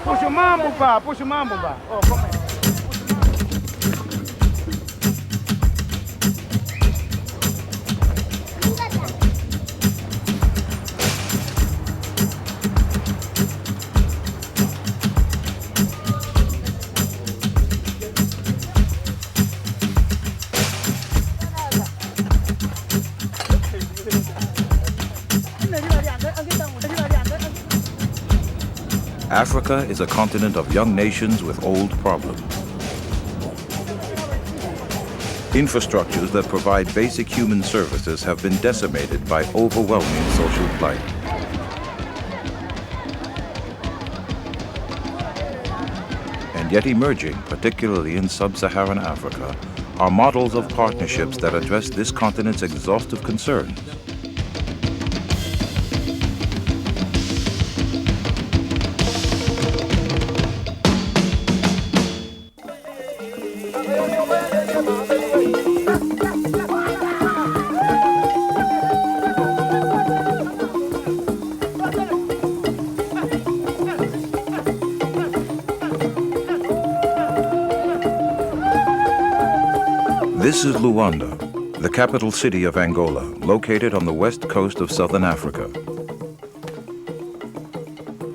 Puxa o mambo, pá, puxa o mambo, pá. Oh, como é? Africa is a continent of young nations with old problems. Infrastructures that provide basic human services have been decimated by overwhelming social plight. And yet emerging, particularly in sub-Saharan Africa, are models of partnerships that address this continent's exhaustive concerns. This is Luanda, the capital city of Angola, located on the west coast of southern Africa.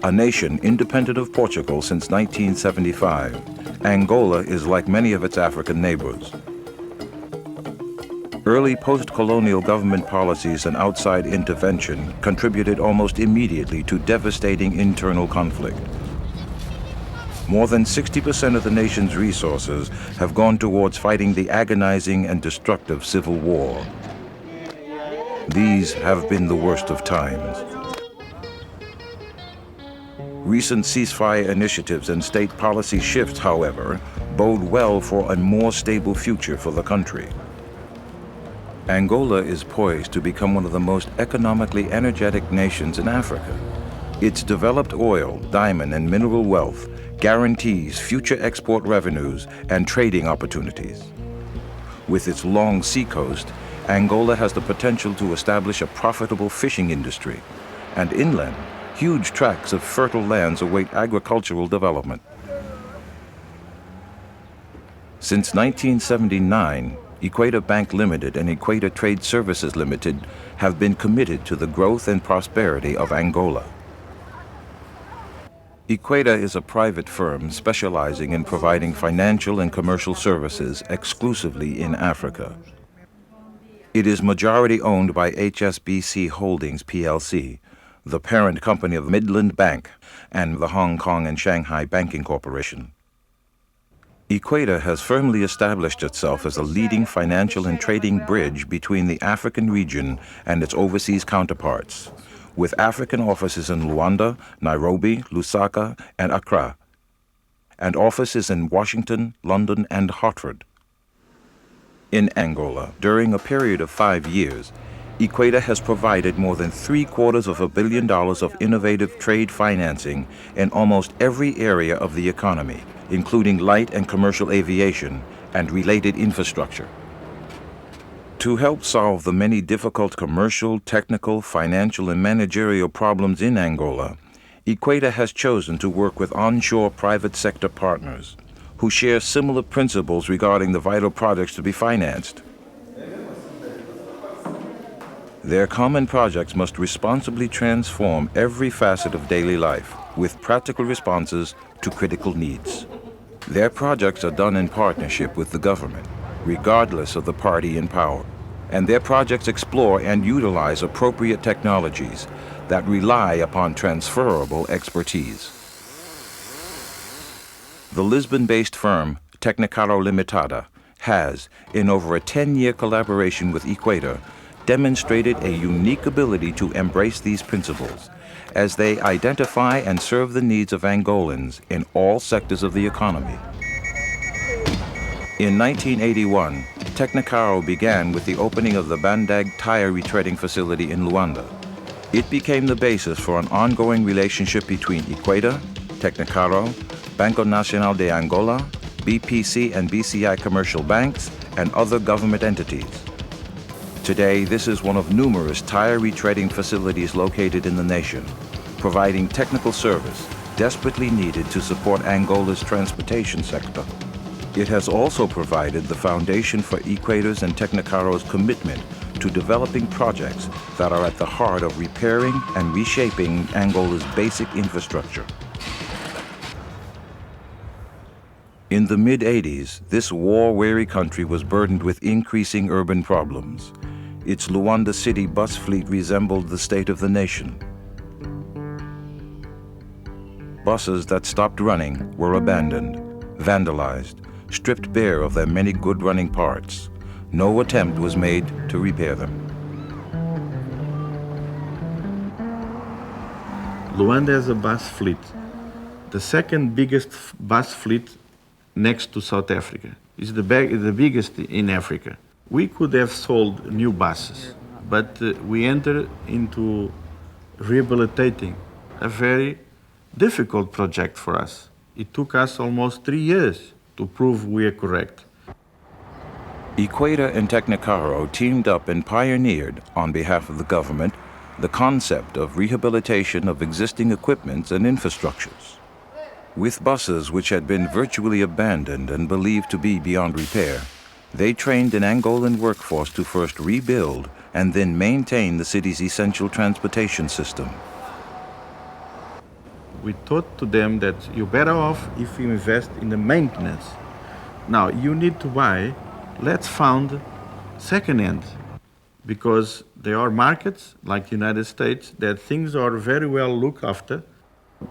A nation independent of Portugal since 1975, Angola is like many of its African neighbors. Early post-colonial government policies and outside intervention contributed almost immediately to devastating internal conflict. More than 60% of the nation's resources have gone towards fighting the agonizing and destructive civil war. These have been the worst of times. Recent ceasefire initiatives and state policy shifts, however, bode well for a more stable future for the country. Angola is poised to become one of the most economically energetic nations in Africa. Its developed oil, diamond, and mineral wealth guarantees future export revenues and trading opportunities. With its long seacoast, Angola has the potential to establish a profitable fishing industry, and inland, huge tracts of fertile lands await agricultural development. Since 1979, Equator Bank Limited and Equator Trade Services Limited have been committed to the growth and prosperity of Angola. Equator is a private firm specializing in providing financial and commercial services exclusively in Africa. It is majority owned by HSBC Holdings plc, the parent company of Midland Bank and the Hong Kong and Shanghai Banking Corporation. Equator has firmly established itself as a leading financial and trading bridge between the African region and its overseas counterparts, with African offices in Luanda, Nairobi, Lusaka, and Accra, and offices in Washington, London, and Hartford. In Angola, during a period of 5 years, Equator has provided more than $750 million of innovative trade financing in almost every area of the economy, including light and commercial aviation and related infrastructure. To help solve the many difficult commercial, technical, financial, and managerial problems in Angola, Equator has chosen to work with onshore private sector partners who share similar principles regarding the vital projects to be financed. Their common projects must responsibly transform every facet of daily life with practical responses to critical needs. Their projects are done in partnership with the government, regardless of the party in power, and their projects explore and utilize appropriate technologies that rely upon transferable expertise. The Lisbon-based firm Tecnocarro Limitada has, in over a 10-year collaboration with Equator, demonstrated a unique ability to embrace these principles as they identify and serve the needs of Angolans in all sectors of the economy. In 1981, Tecnocarro began with the opening of the Bandag tire retreading facility in Luanda. It became the basis for an ongoing relationship between Equator, Tecnocarro, Banco Nacional de Angola, BPC and BCI commercial banks, and other government entities. Today, this is one of numerous tire retreading facilities located in the nation, providing technical service desperately needed to support Angola's transportation sector. It has also provided the foundation for Equator's and Tecnocarro's commitment to developing projects that are at the heart of repairing and reshaping Angola's basic infrastructure. In the mid-'80s, this war-weary country was burdened with increasing urban problems. Its Luanda city bus fleet resembled the state of the nation. Buses that stopped running were abandoned, vandalized, stripped bare of their many good running parts. No attempt was made to repair them. Luanda has a bus fleet, the second biggest bus fleet next to South Africa. It's the biggest in Africa. We could have sold new buses, but we entered into rehabilitating a very difficult project for us. It took us almost 3 years to prove we are correct. Equator and Tecnocarro teamed up and pioneered, on behalf of the government, the concept of rehabilitation of existing equipments and infrastructures. With buses which had been virtually abandoned and believed to be beyond repair, they trained an Angolan workforce to first rebuild and then maintain the city's essential transportation system. We taught to them that you're better off if you invest in the maintenance. Now, you need to buy, let's found second-hand, because there are markets, like United States, that things are very well looked after.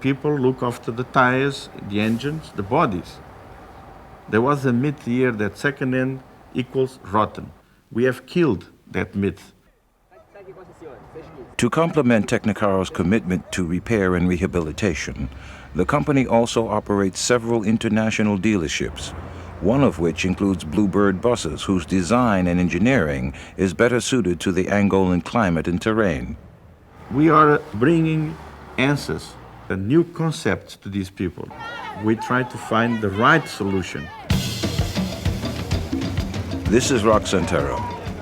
People look after the tires, the engines, the bodies. There was a myth here that second-hand equals rotten. We have killed that myth. To complement Tecnocarro's commitment to repair and rehabilitation, the company also operates several international dealerships, one of which includes Bluebird buses, whose design and engineering is better suited to the Angolan climate and terrain. We are bringing answers, a new concept to these people. We try to find the right solution. This is Rock Centero,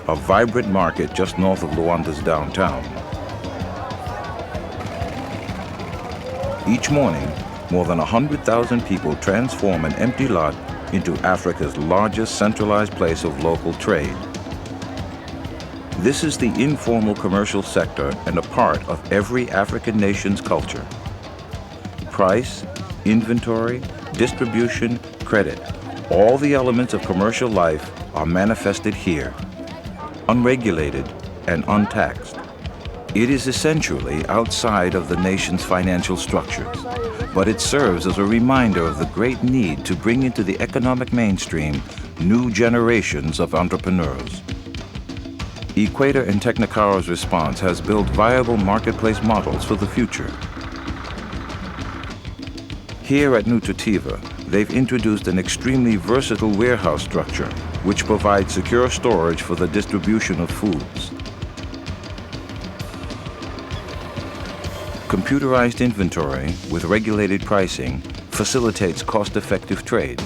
a vibrant market just north of Luanda's downtown. Each morning, more than 100,000 people transform an empty lot into Africa's largest centralized place of local trade. This is the informal commercial sector and a part of every African nation's culture. Price, inventory, distribution, credit, all the elements of commercial life are manifested here, unregulated and untaxed. It is essentially outside of the nation's financial structures, but it serves as a reminder of the great need to bring into the economic mainstream new generations of entrepreneurs. Equator and Tecnocarro's response has built viable marketplace models for the future. Here at Nutritiva, they've introduced an extremely versatile warehouse structure which provides secure storage for the distribution of foods. Computerized inventory with regulated pricing facilitates cost-effective trade.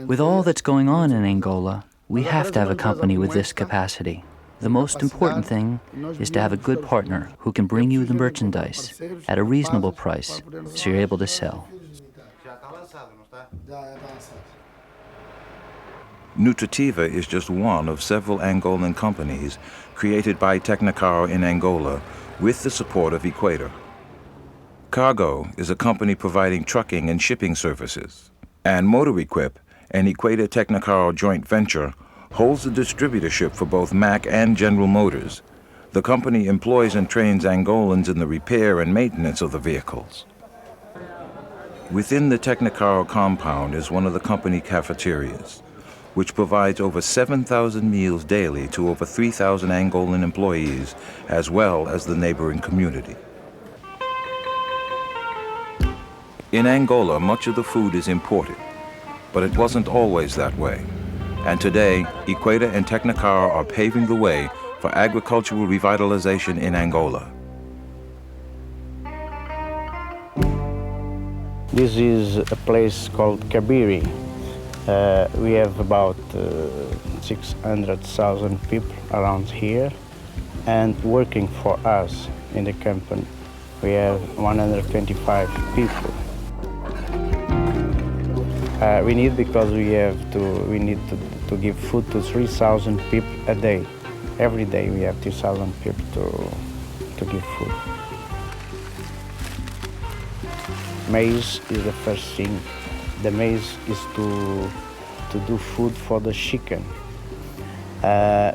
With all that's going on in Angola, we have to have a company with this capacity. The most important thing is to have a good partner who can bring you the merchandise at a reasonable price so you're able to sell. Nutritiva is just one of several Angolan companies created by Tecnocarro in Angola with the support of Equator. Cargo is a company providing trucking and shipping services. And Motor Equip, an Equator Tecnocarro joint venture, holds the distributorship for both Mack and General Motors. The company employs and trains Angolans in the repair and maintenance of the vehicles. Within the Tecnocarro compound is one of the company cafeterias, which provides over 7,000 meals daily to over 3,000 Angolan employees, as well as the neighboring community. In Angola, much of the food is imported, but it wasn't always that way. And today, Equator and Tecnocarro are paving the way for agricultural revitalization in Angola. This is a place called Kabiri. We have about 600,000 people around here, and working for us in the company, we have 125 people. We need because we need to give food to 3,000 people a day. Every day we have 2,000 people to give food. Maize is the first thing. The maize is to do food for the chicken.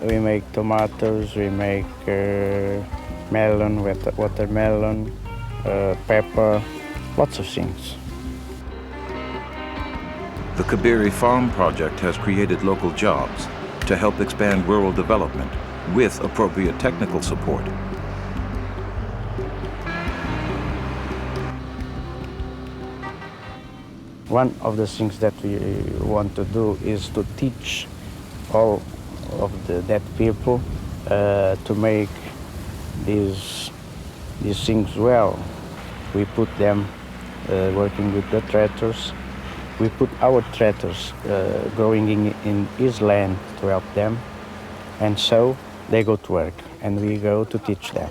We make tomatoes, we make melon, watermelon, pepper, lots of things. The Kabiri Farm Project has created local jobs to help expand rural development with appropriate technical support. One of the things that we want to do is to teach all of the dead people to make these things well. We put them working with the tractors. We put our tractors going in his land to help them, and so they go to work and we go to teach them.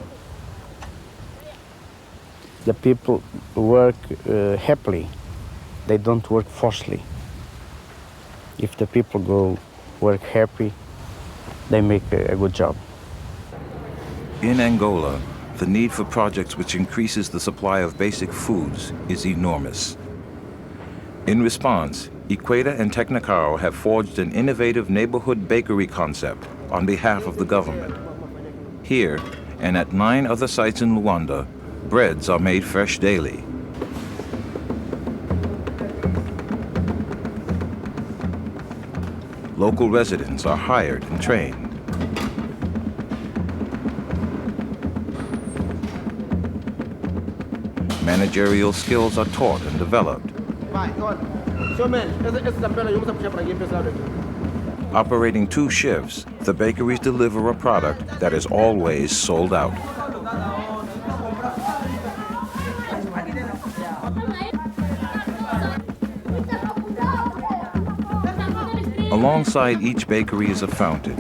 The people work happily. They don't work forcefully. If the people go work happy, they make a good job. In Angola, the need for projects which increases the supply of basic foods is enormous. In response, Equator and Tecnocarro have forged an innovative neighborhood bakery concept on behalf of the government. Here, and at 9 other sites in Luanda, breads are made fresh daily. Local residents are hired and trained. Managerial skills are taught and developed. Operating 2 shifts, the bakeries deliver a product that is always sold out. Alongside each bakery is a fountain,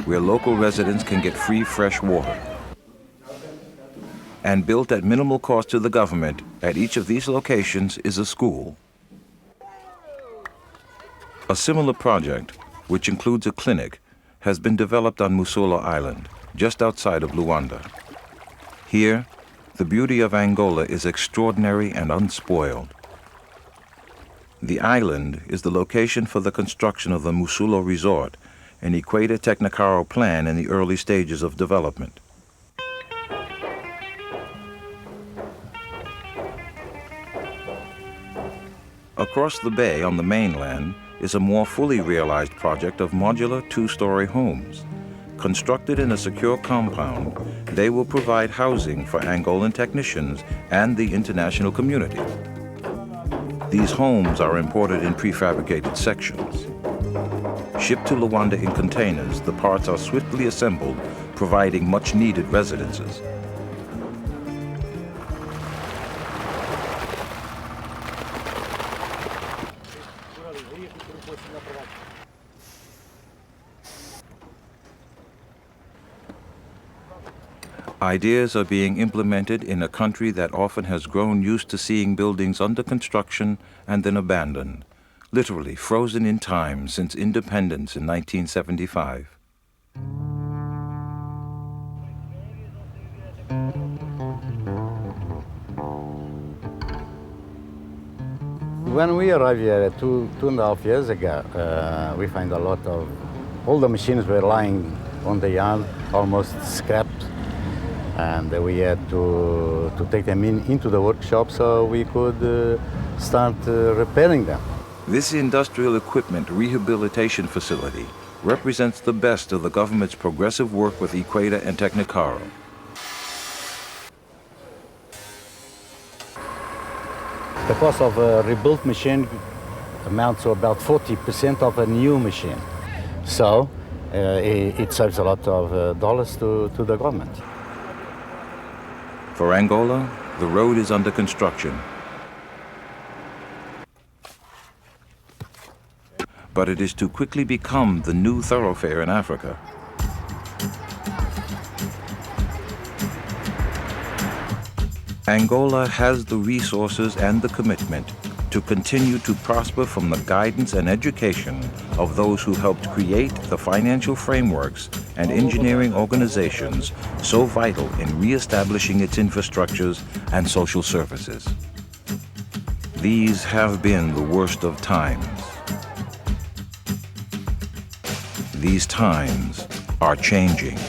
where local residents can get free fresh water. And built at minimal cost to the government, at each of these locations is a school. A similar project, which includes a clinic, has been developed on Musula Island, just outside of Luanda. Here, the beauty of Angola is extraordinary and unspoiled. The island is the location for the construction of the Musula Resort, an Equator Tecnocarro plan in the early stages of development. Across the bay on the mainland is a more fully realized project of modular 2-story homes. Constructed in a secure compound, they will provide housing for Angolan technicians and the international community. These homes are imported in prefabricated sections. Shipped to Luanda in containers, the parts are swiftly assembled, providing much-needed residences. Ideas are being implemented in a country that often has grown used to seeing buildings under construction and then abandoned, literally frozen in time since independence in 1975. When we arrived here 2.5 years ago, we find a lot of, all the machines were lying on the yard, almost scrapped. And we had to take them into the workshop so we could start repairing them. This industrial equipment rehabilitation facility represents the best of the government's progressive work with Equator and Tecnocarro. The cost of a rebuilt machine amounts to about 40% of a new machine. So it saves a lot of dollars to the government. For Angola, the road is under construction. but it is to quickly become the new thoroughfare in Africa. Angola has the resources and the commitment to continue to prosper from the guidance and education of those who helped create the financial frameworks and engineering organizations so vital in re-establishing its infrastructures and social services. These have been the worst of times. These times are changing.